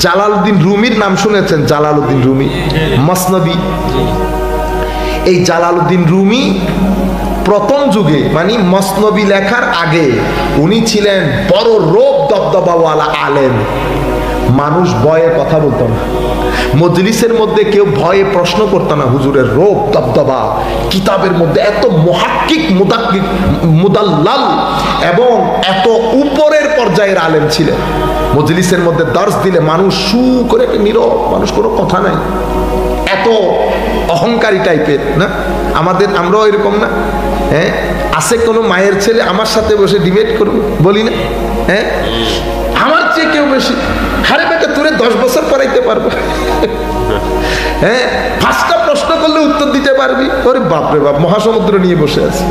Jalaluddin রুমির নাম শুনেছেন? Jalaluddin Rumi, Masnavi. এই জালালউদ্দিন রুমি প্রথম যুগে মানে মসনবী লেখার আগে উনি ছিলেন বড় রূপ দবদবাওয়ালা আলেম। মানুষ ভয়ে কথা বলতো না, মজলিসের মধ্যে কেউ ভয়ে প্রশ্ন করতো না। হুজুরের রূপ দবদবা, কিতাবের মধ্যে এত মুহাক্কিক মুদাল্লাল এবং এত উপরের পর্যায়ের আলেম ছিলেন। মজলিসের মধ্যে দর্শ দিলে মানুষ সু করে নীরব, মানুষ কোনো কথা নাই, এত অহংকারী টাইপের না। আমরাও এরকম না? হ্যাঁ, আছে কোনো মায়ের ছেলে আমার সাথে বসে ডিবেট করবে, বলি না? হ্যাঁ, আমার চেয়ে কেউ বেশি, হারে বেটা তোরে 10 বছর পড়াইতে পারবো। হ্যাঁ, 5টা প্রশ্ন করলে উত্তর দিতে পারবি। ওরে বাপরে বাপ, মহাসমুদ্র নিয়ে বসে আছে।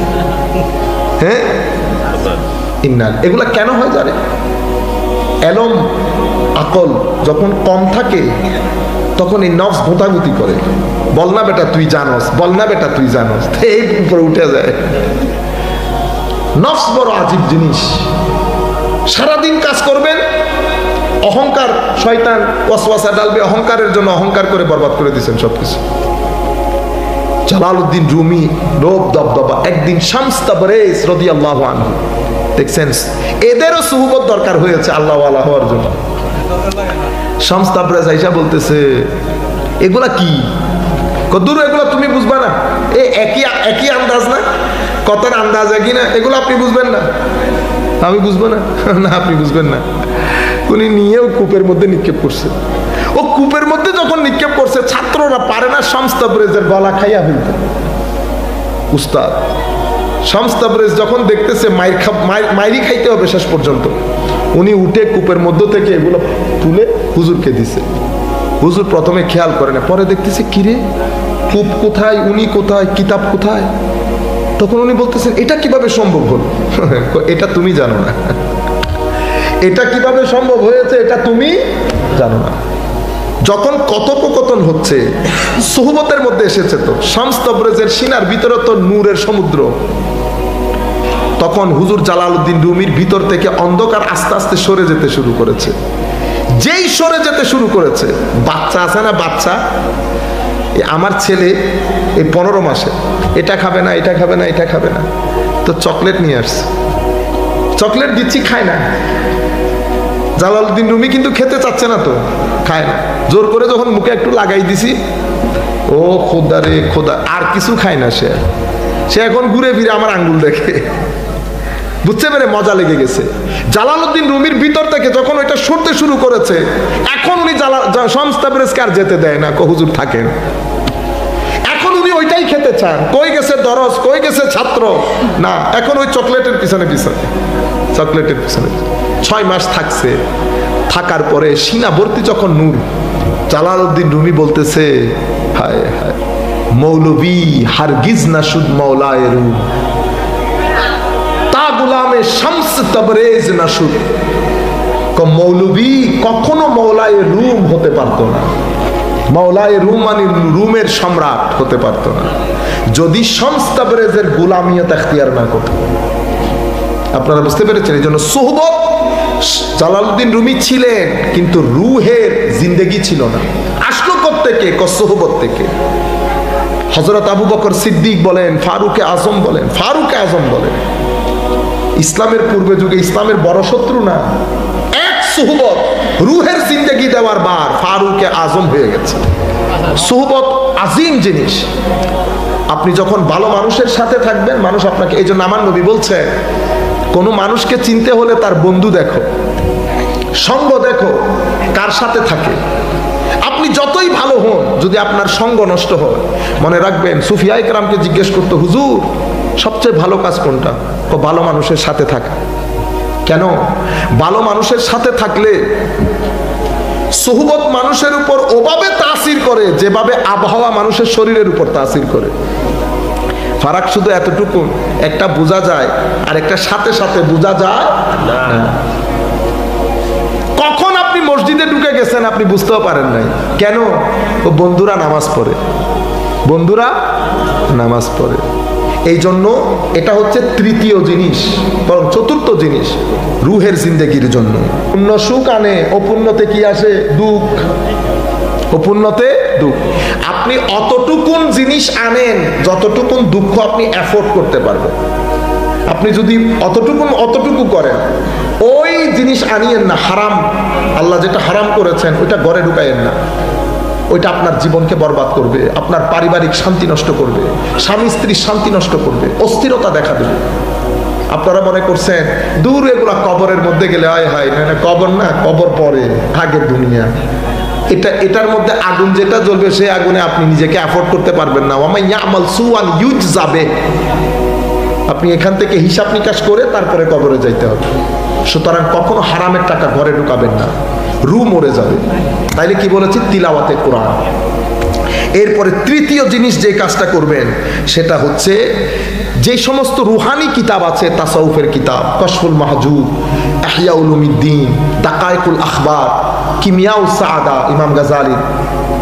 হ্যাঁ, এগুলা কেন হয় জানে? এলম আকল যখন কম থাকে তখন এই নফস গোতাগুতি করে, বল না বেটা তুই জানোস, বল না বেটা তুই জানোস, এই উপরে উঠে যায়। নফস বড় আজীব জিনিস। সারাদিন কাজ করবেন, অহংকার শয়তান ওয়াসওয়াসা ডালবে, অহংকারের জন্য অহংকার করে বরবাদ করে দিয়েছেন সবকিছু। জালালউদ্দিন রুমি রূপ দবদবা। একদিন শামস তাবরেজ রাদিয়াল্লাহু আনহু দেখছেন, এদেরও সুহবত দরকার হয়েছে আল্লাহ ওয়ালা হওয়ার জন্য। শামস তাবরেজ আইসা বলতেছে, এগুলা কি? কদুর এগুলা তুমি বুঝবা না, একই আন্দাজ না, কথার আন্দাজ একই না, এগুলো আপনি বুঝবেন না। আমি বুঝবো না? না, আপনি বুঝবেন না। উনি নিয়েও কূপের মধ্যে নিক্ষেপ করছে। ও কূপের মধ্যে যখন নিক্ষেপ করছে, ছাত্ররা পারে না শামস তাবরেজের গলা খাইয়া ফেলতে। উস্তাদ শামস তাবরেজ যখন দেখতেছে মাইরি খাইতে হবে শেষ পর্যন্ত, উনি উঠে কূপের মধ্য থেকে এগুলো তুলে হুজুরকে দিছে। হুজুর প্রথমে খেয়াল করে না, পরে দেখতেছে কিরে কূপ কোথায়, উনি কোথায়, কিতাব কোথায়। তখন উনি বলতেছেন, এটা কিভাবে সম্ভব হলো? এটা তুমি জানো না। এটা কিভাবে সম্ভব হয়েছে এটা তুমি জানো না। যখন কথোপকথন হচ্ছে, সুহবতের মধ্যে এসেছে তো শামস তাবরেজের সিনার ভিতরে তো নূরের সমুদ্র। তখন হুজুর জালালউদ্দিন রুমির ভিতর থেকে অন্ধকার আস্তে আস্তে সরে যেতে শুরু করেছে। যেই সরে যেতে শুরু করেছে, বাচ্চা আছে না, বাচ্চা, আমার ছেলে এই 15 মাসে এটা খাবে না, এটা খাবে না, এটা খাবে না, তো চকলেট নিয়ে আসছে। চকলেট দিচ্ছি, খায় না। জালালউদ্দিন রুমি কিন্তু খেতে চাচ্ছে না, তো খায় না। জোর করে যখন মুখে একটু লাগাই দিছি, ও খোদা রে খোদা, আর কিছু খায় না সে এখন ঘুরে ফিরে আমার আঙ্গুল দেখে। বুঝতে পেরে মজা লেগে গেছে। জালালউদ্দিন রুমির ভিতর থেকে যখন ওইটা সরতে শুরু করেছে, এখন উনি শামস তাবরেজকে আর যেতে দেয় না, হুজুর থাকেন। এখন উনি ওইটাই খেতে চান। কই গেছে দরজ, কই গেছে ছাত্র, না, এখন ওই চকলেটের পিছনে চকলেটের পিছনে 6 মাস থাকছে। থাকার পরে সিনা ভর্তি যখন নূর, জালালউদ্দিন রুমি বলতেছে, হায় হায় মৌলবী হারগিজ না শুদ মৌলায়ে রুম, তা গুলামে শামস তাবরেজ না শুদ। মৌলবী কখনো মৌলায়ে রুম হতে পারতো না। মৌলায়ে রুম মানে রুমের সম্রাট হতে পারতো না যদি শামস তাবরেজের গোলামিয়ত এখতিয়ার না করত। আপনারা বুঝতে পেরেছেন? এই জন্য সুহবত জালালউদ্দিন রুমি ছিলেন, কিন্তু রুহের জিন্দেগি ছিল না। আসলো কোত্থেকে? সুহবত থেকে। হযরত আবু বকর সিদ্দিক বলেন, ফারুকে আজম বলেন, ইসলামের পূর্বে যুগে ইসলামের বড় শত্রু না, এক সুহবত রুহের জিন্দেগি দেওয়ার বার ফারুকে আজম হয়ে গেছে। সুহবত আজিম জিনিস। আপনি যখন ভালো মানুষের সাথে থাকবেন, মানুষ আপনাকে, এই জন্য আমার নবী বলছে, কোনো মানুষকে চিনতে হলে তার বন্ধু দেখো, সঙ্গ দেখো, কার সাথে থাকে। আপনি যতই ভালো হন, যদি আপনার সঙ্গ নষ্ট হয়, মনে রাখবেন সুফিয়া ইকরামকে জিজ্ঞেস করতো, হুজুর সবচেয়ে ভালো কাজ কোনটা? ভালো মানুষের সাথে থাকা। কেন? ভালো মানুষের সাথে থাকলে সুহবত মানুষের উপর ওভাবে তাসির করে যেভাবে আবহাওয়া মানুষের শরীরের উপর তাসির করে। ফারাক শুধু এতটুকু, একটা বোঝা যায় আর একটা সাথে সাথে বোঝা যায় না। কখন আপনি মসজিদে ঢুকে গেছেন আপনি বুঝতেও পারেন নাই। কেন? বন্ধুরা নামাজ পড়ে, এই জন্য এটা হচ্ছে তৃতীয় জিনিস, বরং চতুর্থ জিনিস রুহের জিন্দেগির জন্য। পূর্ণ সুখ আনে, অপূর্ণতে কি আসে? দুঃখ। অপূর্ণতে দুঃখ। আপনি অতটুকুন জিনিস আনেন যতটুকুন দুঃখ আপনি অ্যাফোর্ড করতে পারবেন। আপনি যদি অতটুকু করেন, ওই জিনিস আনিয়েন না। হারাম, আল্লাহ যেটা হারাম করেছেন ওইটা ঘরে ঢুকাইয়েন না। ওইটা আপনার জীবনকে বরবাদ করবে, আপনার পারিবারিক শান্তি নষ্ট করবে, স্বামী স্ত্রীর শান্তি নষ্ট করবে, অস্থিরতা দেখা দেবে। আপনারা মনে করছেন দূর এগুলা কবরের মধ্যে গেলে হয় হয় না, কবর না, কবর পরে, আগের দুনিয়া। এটার মধ্যে আগুন যেটা জ্বলবে সেই আগুনে আপনি নিজেকে অ্যাফোর্ড করতে পারবেন না। ওয়া মান ইয়ামাল সুআন ইউজযা বিহি। আপনি এখান থেকে হিসাব নিকাশ করে তারপরে কবরে যাইতে হবে। সুতরাং কখনো হারামের টাকা ঘরে ঢুকাবেন না, রু মরে যাবে। তাইলে কি বলেছি? তিলাওয়াতে কোরআন। এরপরে তৃতীয় জিনিস যে কাজটা করবেন সেটা হচ্ছে যে সমস্ত রুহানি কিতাব আছে, তাসাউফের কিতাব, কাশফুল মাহজুব, ইহয়া উলুমিদ্দিন, দাকায়েকুল আখবার, কিমিয়াউস সাআদা ইমাম গাজালি,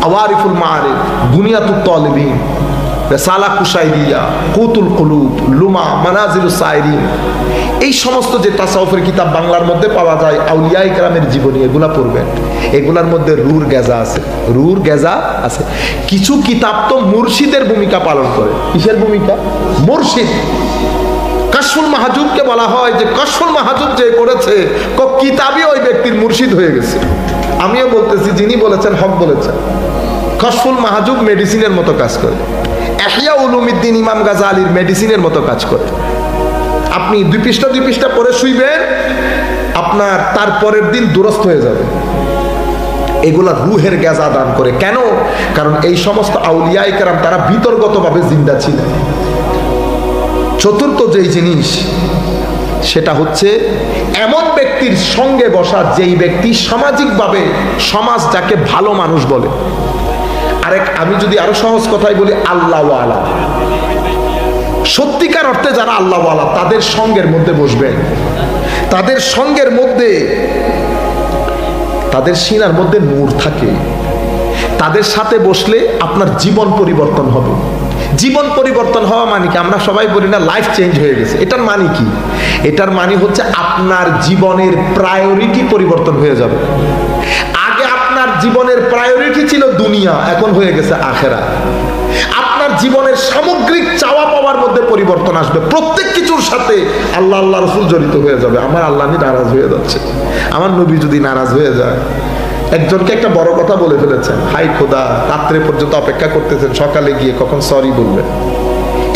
আওয়ারিফুল মাআরিফ, বুনিয়াতুত তালিবিন, রিসালা কুশাইরিয়া, কুতুল কুলুব, লুমা, মানাজিলুস সাইরিন, এই সমস্ত যে তাসাউফের কিতাব বাংলার মধ্যে পাওয়া যায়, আউলিয়া ইকরামের জীবনী, এগুলা পড়বেন। এগুলার মধ্যে রুর গেজা আছে, রুর গেজা আছে। কিছু কিতাব তো মুর্শিদের ভূমিকা পালন করে। কিসের ভূমিকা? মুর্শিদ। কাশফুল মাহজুবকে বলা হয় যে কাশফুল মাহজুব যে করেছে কিতাবই ওই ব্যক্তির মুর্শিদ হয়ে গেছে। আমিও বলতেছি, যিনি বলেছেন হক বলেছেন। কাশফুল মাহজুব মেডিসিনের মতো কাজ করে, ইহয়া উলুমিদ্দিন ইমাম গাজালির মেডিসিনের মতো কাজ করে। আপনি দুই পৃষ্ঠা পরে শুইবেন, আপনার তারপরের দিন দুরস্ত হয়ে যাবে। এগুলা রুহের গেজা দান করে। কেন? কারণ এই সমস্ত আউলিয়া ইকরাম তারা বিতর্গতভাবে জিন্দা ছিলেন। চতুর্থ যেই জিনিস সেটা হচ্ছে এমন ব্যক্তির সঙ্গে বসা যেই ব্যক্তি সামাজিকভাবে সমাজ যাকে ভালো মানুষ বলে। আমি যদি আরো সহজ কথাই বলি, আল্লাহওয়ালা, সত্যিকার অর্থে যারা আল্লাহওয়ালা তাদের সঙ্গের মধ্যে বসবেন। তাদের সঙ্গের মধ্যে তাদের সিনার মধ্যে নূর থাকে। তাদের সাথে বসলে আপনার জীবন পরিবর্তন হবে। জীবন পরিবর্তন হওয়া মানে কি? আমরা সবাই বলি না লাইফ চেঞ্জ হয়ে গেছে। এটার মানে কি? এটার মানে হচ্ছে আপনার জীবনের প্রায়োরিটি পরিবর্তন হয়ে যাবে। আগে আপনার জীবনের প্রায়োরিটি ছিল দুনিয়া, এখন হয়ে গেছে আখেরাত। আপনার জীবনের সামগ্রিক চাওয়া পাওয়ার মধ্যে পরিবর্তন আসবে। প্রত্যেক কিছুর সাথে আল্লাহ আল্লাহ রাসূল জড়িত হয়ে যাবে। আমার আল্লাহ নারাজ হয়ে যাচ্ছে, আমার নবী যদি নারাজ হয়ে যায়। একজনকে একটা বড় কথা বলে ফেলেছেন, হাই খোদা, রাত্রে পর্যন্ত অপেক্ষা করতেছেন, সকালে গিয়ে কখন সরি বলবেন।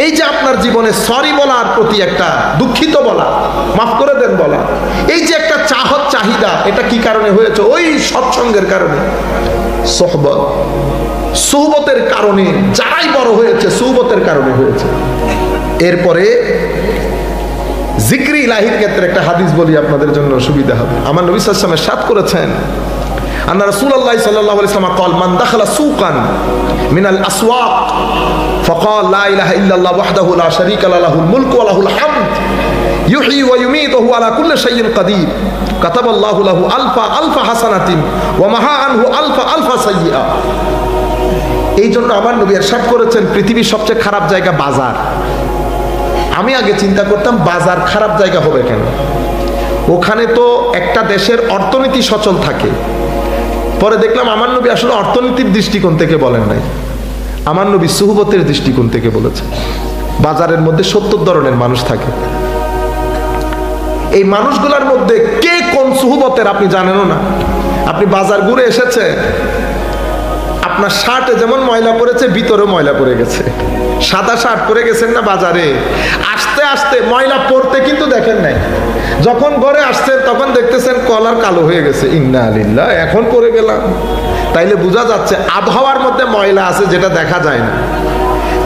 এই যে আপনার জীবনে সরি বলার প্রতি একটা দুঃখিত বলা, মাফ করে দেন বলা, এই যে একটা চাহত চাহিদা, এটা কি কারণে হয়েছে? ওই সৎসঙ্গের কারণে, সুহবতের কারণে। যারাই বড় হয়েছে সুহবতের কারণে হয়েছে। এরপরে জিকরি ইলাহির ক্ষেত্রে একটা হাদিস বলি আপনাদের জন্য সুবিধা হবে। আমার নবী সাল্লাল্লাহু আলাইহি ওয়াসাল্লাম ইরশাদ করেছেন, আন্না রাসূলুল্লাহ সাল্লাল্লাহু আলাইহি ওয়াসাল্লাম قال من دخل سوقا من الاسواق فقال لا اله الا الله وحده لا شريك له له الملك وله الحمد يحيي ويميت وهو على كل شيء قدير كتب الله له الف حسنه ومحى عنه الف سيئه। এই জন্য আমার নবী ইরশাদ করেছেন, পৃথিবীর সবচেয়ে খারাপ জায়গা বাজার। আমি আগে চিন্তা করতাম বাজার খারাপ জায়গা হবে কেন? ওখানে তো একটা দেশের অর্থনীতি সচল থাকে। পরে দেখলাম আমার নবী আসলে অর্থনীতির দৃষ্টিকোণ থেকে বলেন নাই, আমার নবী সুহবতের দৃষ্টিকোণ থেকে বলেছে। বাজারের মধ্যে 70 ধরনের মানুষ থাকে। এই মানুষগুলোর মধ্যে কে কোন সুহবতের আপনি জানেনও না। আপনি বাজার ঘুরে এসেছে, আপনার শার্টে যেমন ময়লা পড়েছে ভিতরেও ময়লা পড়ে গেছে। সাদা শার্ট পরে গেছেন না বাজারে, আস্তে আস্তে ময়লা পড়তে কিন্তু দেখেন নাই। যখন ঘরে আসছেন তখন দেখতেছেন কলার কালো হয়ে গেছে। ইন্না লিল্লাহ, এখন পরে গেলাম। তাইলে বোঝা যাচ্ছে আবহাওয়ার মধ্যে ময়লা আছে যেটা দেখা যায় না।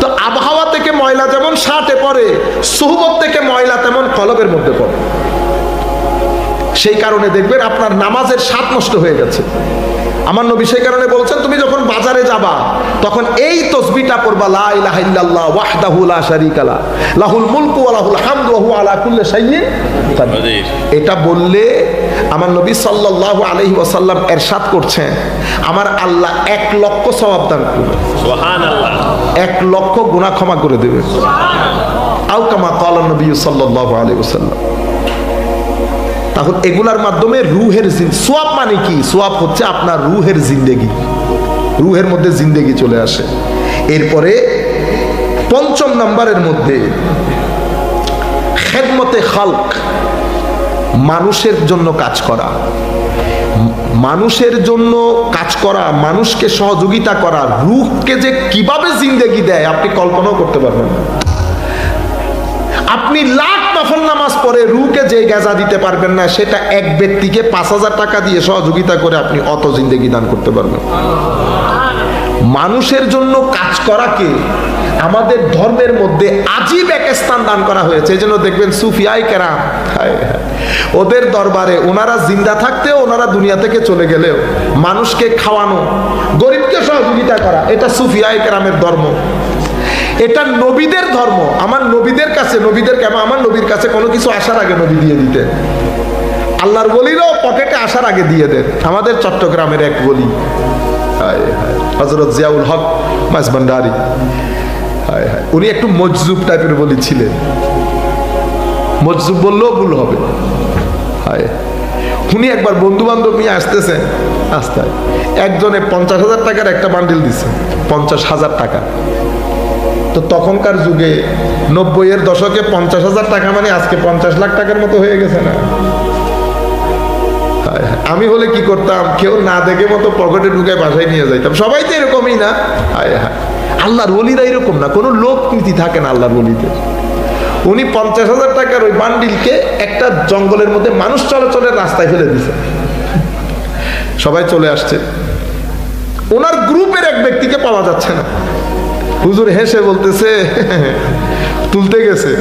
তো আবহাওয়া থেকে ময়লা যেমন শার্টে পড়ে, সুহবত থেকে ময়লা তেমন কলবের মধ্যে পড়ে। সেই কারণে দেখবেন আপনার নামাজের স্বাদ নষ্ট হয়ে গেছে। আমার নবী সেই কারণে বলছেন, তুমি যখন বাজারে যাবা তখন এই তাসবিহটা পড়বা, লা ইলাহা ইল্লাল্লাহ ওয়াহদাহু লা শারীকা লাহু লাহুল মুলকু ওয়া লাহুল হামদু ওয়া হুয়া আলা কুল্লি শাইইন কাদির। এটা বললে আমার নবী সাল্লাল্লাহু আলাইহি ওয়াসাল্লাম ইরশাদ করছেন, আমার আল্লাহ 1 লক্ষ সওয়াব দান করবে। সুবহানাল্লাহ। 1 লক্ষ গুনাহ ক্ষমা করে দেবে। সুবহানাল্লাহ। আও কামা ক্বালা নবী সাল্লাল্লাহু আলাইহি ওয়াসাল্লাম। তাহলে এগুলার মাধ্যমে রূহের সোয়াব মানে কি? সোয়াব হচ্ছে আপনার রূহের জিন্দেগি, রূহের মধ্যে জিন্দেগি চলে আসে। এরপরে ৫ম নম্বরের মধ্যে খেদমতে খালক, মানুষের জন্য কাজ করা, মানুষের জন্য কাজ করা, মানুষকে সহযোগিতা করা, রূহকে যে কিভাবে জিন্দেগি দেয় আপনি কল্পনাও করতে পারবেন না। আপনি লাখ নফল নামাজ পড়ে রূহকে যে গাজা দিতে পারবেন না, সেটা এক ব্যক্তিকে ৫,০০০ টাকা দিয়ে সহযোগিতা করে আপনি অত জিন্দেগি দান করতে পারবেন। মানুষের জন্য কাজ করাকে আমাদের ধর্মের মধ্যে আজীব এক স্থান দান করা হয়েছে। এই জন্য দেখবেন সুফিয়ায়ে কেরাম, ওদের দরবারে ওনারা জিন্দা থাকতেও, ওনারা দুনিয়া থেকে চলে গেলেও মানুষকে খাওয়ানো, গরিবকে সহযোগিতা করা, এটা সুফিয়ায়ে কেরামের ধর্ম, এটা নবীদের ধর্ম। আমার নবীদের কাছে, আমার নবীর কাছে কোনো কিছু আসার আগে নবী দিয়ে দিতেন। আল্লাহর ওলিরাও পকেটে আসার আগে দিয়ে দেন। আমাদের চট্টগ্রামের এক ওলি হযরত জিয়াউল হক মাঝভান্ডারী, উনি একটু মজজুব টাইপের বলি ছিলেন। মজজুব বললেও ভুল হবে। উনি একবার বন্ধু বান্ধব নিয়ে আসতেছেন রাস্তায়, একজনে ৫০,০০০ টাকার একটা বান্ডিল দিছে, ৫০,০০০ টাকা। তো তখনকার যুগে ৯০-এর দশকে ৫০,০০০ টাকা মানে আজকে ৫০ লাখ টাকার মতো হয়ে গেছে না? আমি হলে কি করতাম, কেউ না দেখে মতো পকেটে ঢুকে বাসায় নিয়ে যাইতাম। সবাই তো এরকমই না। আল্লাহর ওলিরা এরকম না, কোনো লোক নীতি থাকে না আল্লাহর ওলিতে। উনি ৫০,০০০ টাকার ওই বান্ডিলকে একটা জঙ্গলের মধ্যে মানুষ চলাচলের রাস্তায় ফেলে দিছে। সবাই চলে আসছে, ওনার গ্রুপের এক ব্যক্তিকে পাওয়া যাচ্ছে না। হুজুর হেসে বলতেছে, তুলতে গেছে।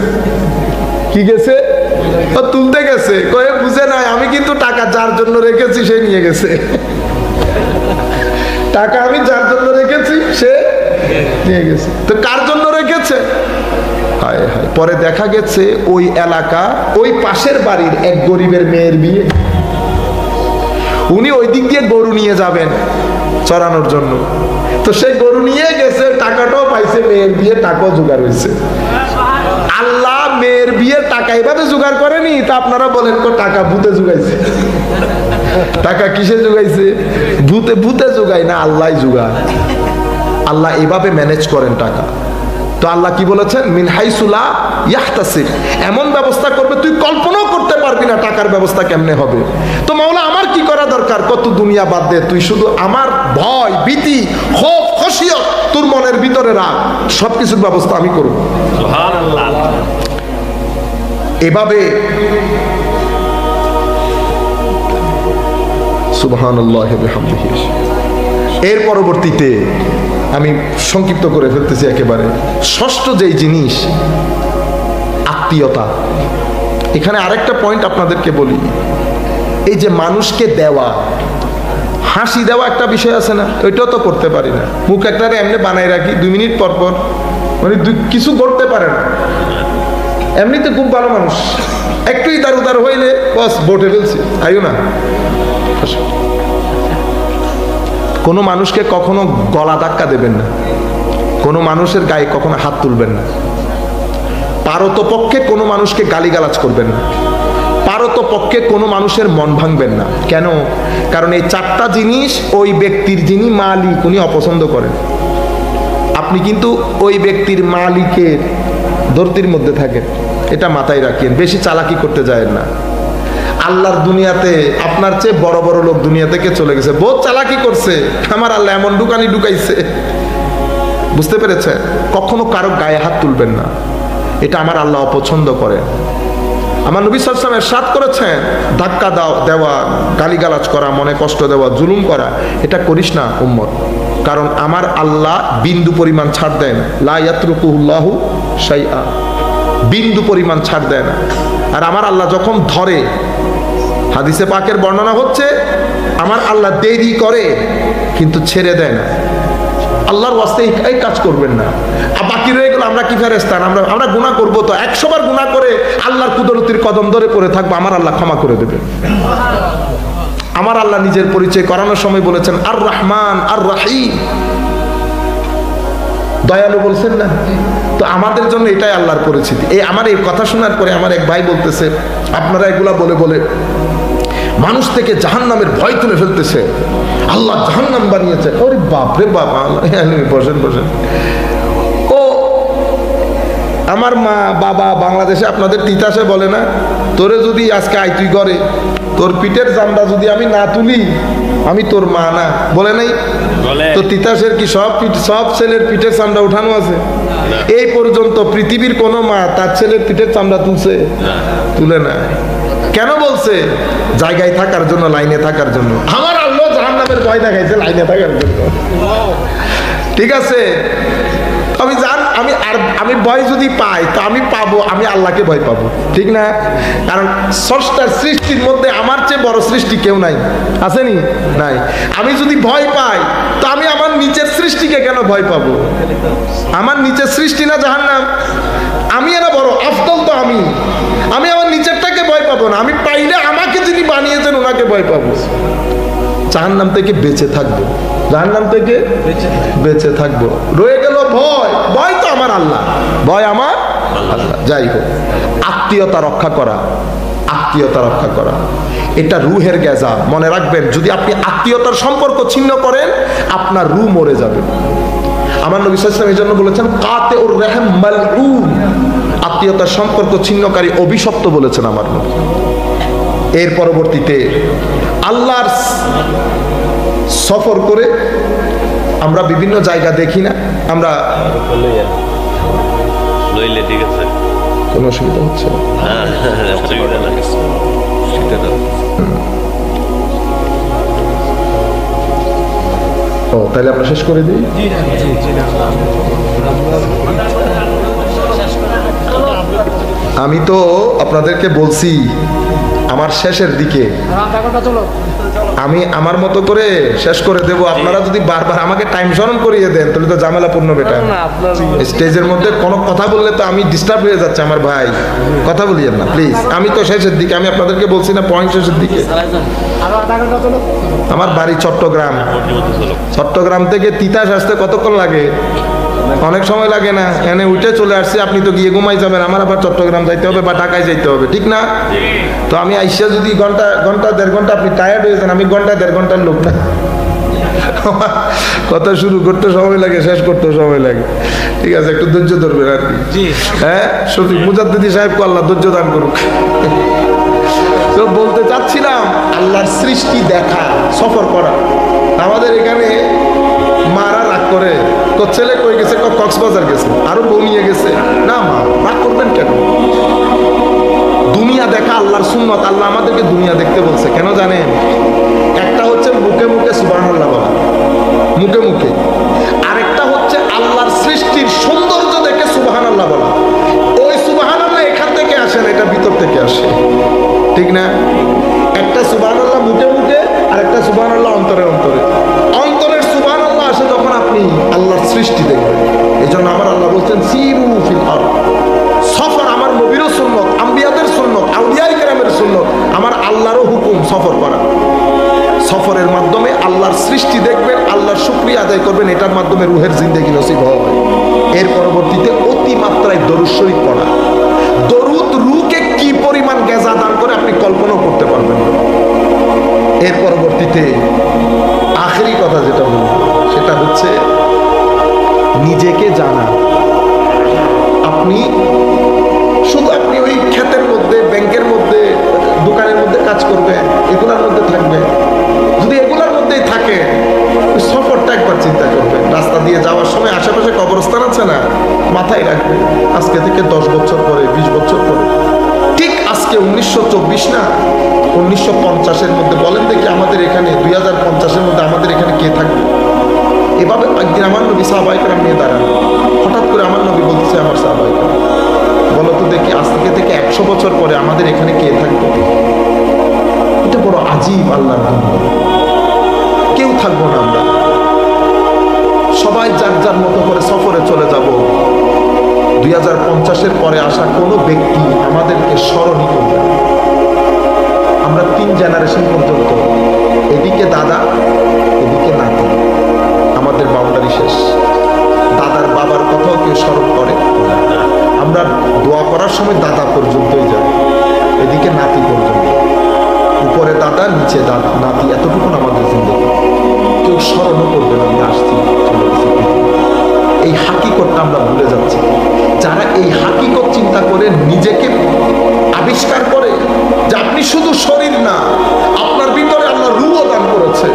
কি গেছে? তুলতে গেছে। কয়ে বুঝে নাই, আমি কিন্তু টাকা যার জন্য রেখেছি সে নিয়ে গেছে। টাকা আমি যার জন্য রেখেছি সে নিয়ে গেছে। তো কার জন্য রেখেছে? হায় হায়। পরে দেখা গেছে ওই এলাকা, ওই পাশের বাড়ির এক গরিবের মেয়ের বিয়ে। উনি ওই দিক দিয়ে গরু নিয়ে যাবেন চড়ানোর জন্য। তো সে গরু নিয়ে গেছে, টাকাটাও পাইছে, মেয়ের বিয়ে টাকাও জোগাড় হয়েছে। আল্লাহ মেয়ের বিয়ের টাকা এভাবে জোগাড় করেনি। তা আপনারা বলেন টাকা ভূতে জোগাইছে। টাকা কিসে জোগাইছে? ভূতে জোগায় না, আল্লাহ জোগায়। আল্লাহ এভাবে ম্যানেজ করেন টাকা। তো আল্লাহ কি বলেছেন? মিন হাইসু লা ইয়াহতাসিব, এমন ব্যবস্থা করবে তুই কল্পনাও করতে পারবি না টাকার ব্যবস্থা কেমনে হবে। তো মাওলা আমার কি করা দরকার? কত দুনিয়া বাদ দে, তুই শুধু আমার ভয়, ভীতি, খৌফ, খশিয়ত তোর মনের ভিতরে রাখ, সবকিছুর ব্যবস্থা আমি করব। সুবহানাল্লাহ। এভাবে সুবহানাল্লাহ ওয়া বিহামদিহি। এর পরবর্তীতে আমি সংক্ষিপ্ত করে ফেলতেছি একেবারে, ষষ্ঠ যেই জিনিস, আত্মীয়তা। এখানে আরেকটা পয়েন্ট আপনাদেরকে বলি, এই যে মানুষকে দেওয়া, হাসি দেওয়া একটা বিষয় আছে না, ওইটাও তো করতে পারি না। মুখ একটা এমনি বানাই রাখি, 2 মিনিট পর পর, মানে কিছু করতে পারে না। এমনিতে খুব ভালো মানুষ, একটু ইদার উদার হইলে বস বটে ফেলছি, আইও না। কোনো মানুষকে কখনো গলা ধাক্কা দেবেন না, কোনো মানুষের গায়ে কখনো হাত তুলবেন না, পারতপক্ষে কোনো মানুষকে গালিগালাজ করবেন না, পারতপক্ষে কোনো মানুষের মন ভাঙবেন না। কেন? কারণ এই 4টা জিনিস ওই ব্যক্তির যিনি মালিক উনি অপছন্দ করেন। আপনি কিন্তু ওই ব্যক্তির মালিকের ধরতির মধ্যে থাকেন, এটা মাথায় রাখেন, বেশি চালাকি করতে যায় না। আল্লাহর দুনিয়াতে আপনার চেয়ে বড় বড় লোক দুনিয়া থেকে চলে গেছে, বহুত চালাকি করছে, আমার আল্লাহ এমন দোকানি ঢুকাইছে। বুঝতে পেরেছেন? কখনো কারো গায়ে হাত তুলবেন না, এটা আমার আল্লাহ অপছন্দ করে। আমার নবী সাল্লাল্লাহু আলাইহি ওয়াসাল্লাম ইরশাদ করেছেন, ধাক্কা দেওয়া, গালিগালাজ করা, মনে কষ্ট দেওয়া, জুলুম করা, এটা করিস না উম্মত। কারণ আমার আল্লাহ বিন্দু পরিমাণ ছাড় দেয় না, লা ইয়াতরুকুহুল্লাহু শাইআ, বিন্দু পরিমাণ ছাড় দেয় না। আর আমার আল্লাহ যখন ধরে, হাদিসে পাকের বর্ণনা হচ্ছে, আমার আল্লাহ দেরি করে কিন্তু ছেড়ে দেয় না। আল্লাহর ওয়াস্তে এই কাজ করবেন না। আর বাকি রয়ে গেল আমরা কি ফেরেশতা, আমরা গুনাহ করব, তো 100 বার গুনাহ করে আল্লাহর কুদরতির কদম ধরে পড়ে থাকবো, আমার আল্লাহ ক্ষমা করে দেবে। আমার আল্লাহ নিজের পরিচয় করানোর সময় বলেছেন আর রহমান আর রহিম, দয়ালু বলছেন না? তো আমাদের জন্য এটাই আল্লাহর পরিচিতি। এই আমার এই কথা শোনার পরে আমার এক ভাই বলতেছে, আপনারা এগুলা বলে বলে মানুষ থেকে জাহান্নামের ভয় তুলে ফেলতেছে, আল্লাহ জাহান্নাম বানিয়েছে। ওরে বাপরে বাপ, বসেন বসেন। ও আমার মা বাবা বাংলাদেশে আপনাদের তিতাসে বলে না, তোরে যদি আজকে আই তুই করে তোর পিঠের চামড়া যদি আমি না তুলি আমি তোর মা না, বলে নাই? তো তিতাসের কি সব ছেলের পিঠের চামড়া উঠানো আছে? এই পর্যন্ত পৃথিবীর কোন মা তার ছেলের পিঠের চামড়া তুলছে? তুলে না। কেন বলছে? জায়গায় থাকার জন্য, লাইনে থাকার জন্য। আমার আল্লাহ জাহান্নামের ভয় দেখাইছে লাইনে থাকার জন্য। ঠিক আছে, আমি ভয় যদি পাই তো আমি পাবো, আমি আল্লাহকে ভয় পাবো, ঠিক না? কারণ স্রষ্টার সৃষ্টির মধ্যে আমার চেয়ে বড় সৃষ্টি কেউ নাই, আসেনি? নাই। আমি যদি ভয় পাই তো আমি আমার নিচের সৃষ্টিকে কেন ভয় পাবো? আমার নিচের সৃষ্টি না জাহান্নাম? আমি এরা বড় আফদল, তো আমি আমার নিচেরটাকে ভয় পাবো না। আমি পাইলে আমাকে যিনি বানিয়েছেন ওনাকে ভয় পাবো। জাহান্নাম থেকে বেঁচে থাকবো, জাহান্নাম থেকে বেঁচে থাকবো। রয়ে গেল ভয়। ভয় তো আমার আল্লাহ, ভয় আমার আল্লাহ। যাই হোক, আত্মীয়তা রক্ষা করা, আত্মীয়তা রক্ষা করা এটা রুহের গেজা। মনে রাখবেন, যদি আপনি আত্মীয়তার সম্পর্ক ছিন্ন করেন আপনার রূহ মরে যাবে। আমার নবী সাল্লাল্লাহু আলাইহি ওয়াসাল্লাম এই জন্য বলেছেন কাতে উর রাহম মালউন, আত্মীয়তার সম্পর্ক ছিন্নকারী অভিশপ্ত বলেছেন আমার নবী। এর পরবর্তীতে আল্লাহর সফর করে আমরা বিভিন্ন জায়গা দেখি না, আমরা কোনো অসুবিধা হচ্ছে ও তাহলে আমরা শেষ করে দিই। আমি তো আপনাদেরকে বলছি আমার শেষের দিকে আমি আমার মতো করে শেষ করে দেব। আপনারা যদি বারবার আমাকে টাইম স্মরণ করিয়ে দেন তাহলে তো ঝামেলাপূর্ণ বেটা। স্টেজের মধ্যে কোনো কথা বললে তো আমি ডিস্টার্ব হয়ে যাচ্ছে। আমার ভাই কথা বলিয়েন না প্লিজ। আমি তো শেষের দিকে, আমি আপনাদেরকে বলছি না পয়েন্ট শেষের দিকে। আমার বাড়ি চট্টগ্রাম। চট্টগ্রাম থেকে তিতাস আসতে কতক্ষণ লাগে? অনেক সময় লাগে না? এনে উঠে চলে আসছি, আপনি তো গিয়ে ঘুমাই যাবেন, আমার আবার চট্টগ্রাম যাইতে হবে বা ঢাকায় যাইতে হবে, ঠিক না? তো আমি আইসা যদি ঘন্টা দেড় ঘন্টা আপনি টায়ার্ড হয়ে যান, আমি ঘন্টা দেড় ঘন্টার লোক না। কথা শুরু করতে সময় লাগে, শেষ করতে সময় লাগে। ঠিক আছে, একটু ধৈর্য ধরবেন আর কি। হ্যাঁ, শফিক মুজাদ্দিদি সাহেবকে আল্লাহ ধৈর্য দান করুক। তো বলতে চাচ্ছিলাম আল্লাহর সৃষ্টি দেখা, সফর করা। আমাদের এখানে মারা রাগ করে, তোর ছেলে কই গেছে? কক্সবাজার গেছে। আরো বউ নিয়ে গেছে। না মা, রাগ করবেন কেন? দুনিয়া দেখা আল্লাহর সুন্নত। আল্লাহ আমাদেরকে দুনিয়া দেখতে বলছে। কেন জানেন? একটা হচ্ছে মুখে মুখে সুবহানাল্লাহ বলা, মুখে মুখে। আরেকটা হচ্ছে আল্লাহর সৃষ্টির সৌন্দর্য দেখে সুবহানাল্লাহ বলা। ওই সুবহানাল্লাহ এখান থেকে আসে না, এটা ভিতর থেকে আসে, ঠিক না? একটা সুবহানাল্লাহ মুখে মুখে, আর একটা সুবহানাল্লাহ অন্তরে অন্তরে। অন্তরের সুবহানাল্লাহ আসে যখন আপনি আল্লাহর সৃষ্টি দেখবেন। এই জন্য আমার আল্লাহ বলছেন সিরু ফিল আরদ। সফর আমার নবীরও সুন্নত, আম্বিয়াদের সুন্নত, আউলিয়ায়ে কেরামের সুন্নত, আমার আল্লাহরও হুকুম সফর করা। সফরের মাধ্যমে আল্লাহর সৃষ্টি দেখবেন, আল্লাহর শুকরিয়া আদায় করবেন, এটার মাধ্যমে রুহের জিন্দেগি নসিব হবে। এর পরবর্তীতে অতিমাত্রায় দরুদ শরীফ পড়া। দরুদ রুহকে কি পরিমাণ গেজা দান করে আপনি কল্পনাও করতে পারবেন না। এর পরবর্তীতে আখেরি কথা যেটা বলবো সেটা হচ্ছে নিজেকে জানা। আপনি শুধু আপনি ওই ক্ষেতের মধ্যে, ব্যাংকের মধ্যে, দোকানের মধ্যে কাজ করবেন, এগুলোর মধ্যে থাকবেন। যদি এগুলোর মধ্যেই থাকে, সফরটা একবার চিন্তা করবেন। রাস্তা দিয়ে যাওয়ার সময় আশেপাশে কবরস্থান আছে না, মাথায় রাখবেন আজকে থেকে 10 বছর পরে, 20 বছর পরে, ঠিক আজকে 1924 না 1950-এর মধ্যে, বলেন দেখি আমাদের এখানে 2050-এর মধ্যে আমাদের এখানে কে থাকবে? এভাবে একদিন আমার নবী সাহাবায়ে কেরাম নিয়ে দাঁড়ান। হঠাৎ করে আমার নবী বলতেছে আমার সাহাবায়ে কেরাম, বলো তো দেখি আজ থেকে 100 বছর পরে আমাদের এখানে কে থাকবে? এটা বড় আজীব আল্লাহর দুনিয়া। কেউ থাকবো না আমরা, সবাই যার যার মতো করে সফরে চলে যাব। 2050-এর পরে আসা কোনো ব্যক্তি আমাদেরকে স্মরণই করবে না। আমরা 3 জেনারেশন পর্যন্ত, এদিকে দাদা, এদিকে নাতি, আমাদের বাউন্ডারি শেষ। দাদার বাবার কথাও কেউ স্মরণ করে না। স্মরণও করবেন আমি আসছি, চলে গেছি। এই হাকিকতটা আমরা ভুলে যাচ্ছি। যারা এই হাকিকত চিন্তা করে নিজেকে আবিষ্কার করে যে আপনি শুধু শরীর না, আপনার ভিতরে আল্লাহ রূহও দান করেছে।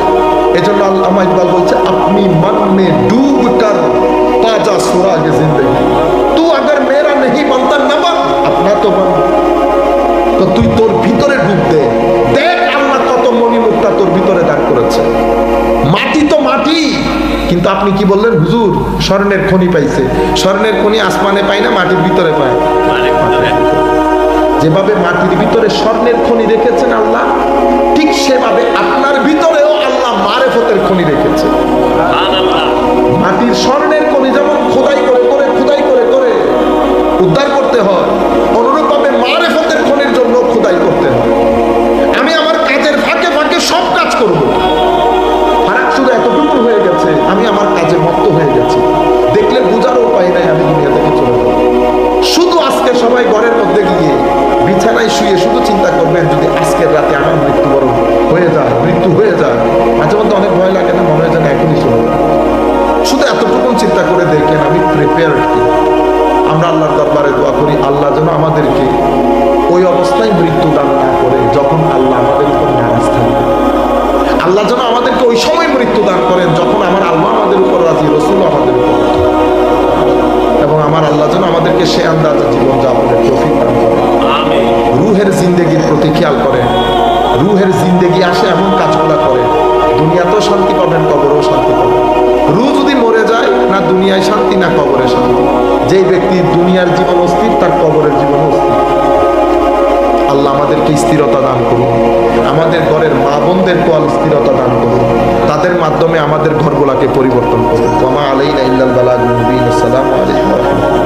এজন্য আল্লামা ইকবাল বলছে, আপনি মন মে ডুব কর তাজা সুরাগে জিন্দেগি, তু अगर मेरा नहीं बनता ना बन अपना तो बन। তো তুই তোর ভিতরে ডুব দে, দেখ আল্লাহ কত মণিমুক্তা তোর ভিতরে দান করেছে। মাটি তো মাটি, কিন্তু আপনি কি বললেন, হুজুর স্বর্ণের খনি পাইছে। স্বর্ণের খনি আসমানে পায় না, মাটির ভিতরে পায়। যেভাবে মাটির ভিতরে স্বর্ণের খনি রেখেছেন আল্লাহ, ঠিক সেভাবে আপনার ভিতরেও আল্লাহ মারেফতের খনি রেখেছে। মাটির স্বর্ণের খনি যেমন খোদাই করে করে খোদাই করে করে উদ্ধার করতে হয়, অনুরূপভাবে মারেফতের খনির জন্য খোদাই করতে হয়। আমি আমার কাজের ফাঁকে ফাঁকে সব কাজ করব, ফারাক শুধু এতটুকু হয়ে গেছে, আমি আমার কাজে মত্ত হয়ে গেছি, দেখলে বোঝার উপায় নাই, আমি দুনিয়া থেকে চলে যাব। শুধু আজকে সবাই ঘরের মধ্যে গিয়ে বিছানায় শুয়ে শুধু চিন্তা করবেন, যদি আজকের রাতে আমার মৃত্যুবরণ হয়ে যায়, মৃত্যু হয়ে যায়, মাঝে মধ্যে অনেক ভয় লাগে না, মনে হয় যেন এখনই চলে যায়। শুধু এতটুকু চিন্তা করে দেখেন আমি প্রিপেয়ার্ড কি। আমরা আল্লাহর দরবারে দোয়া করি, আল্লাহ যেন আমাদেরকে ওই অবস্থায় মৃত্যু দান না করে যখন আল্লাহ আমাদের উপর নারাজ থাকবে। আল্লাহ যেন আমাদেরকে ওই সময় মৃত্যু দান করেন যখন আমার আল্লাহ আমাদের উপর রাজি, রসুল আমাদের উপর, এবং আমার আল্লাহ যেন আমাদেরকে সে আন্দাজে জীবন যাপনের তৌফিক দান করেন। রুহের জিন্দেগির প্রতি খেয়াল করেন, রুহের জিন্দেগি আসে এমন কাজগুলা করে, দুনিয়াতেও শান্তি পাবেন, কবরেও শান্তি পাবেন। রুহ যদি মরে যায়, না দুনিয়ায় শান্তি না কবরে শান্তি। যেই ব্যক্তি দুনিয়ার জীবন অস্থির, তার কবরের জীবন অস্থির। আল্লাহ আমাদেরকে স্থিরতা দান করুন, আমাদের ঘরের মা বোনদেরকে স্থিরতা দান করুন, তাদের মাধ্যমে আমাদের ঘরগুলাকে পরিবর্তন করুন। ওয়া মা আলাইনা ইল্লাল বালাগুল মুবিন। আসসালামু আলাইকুম।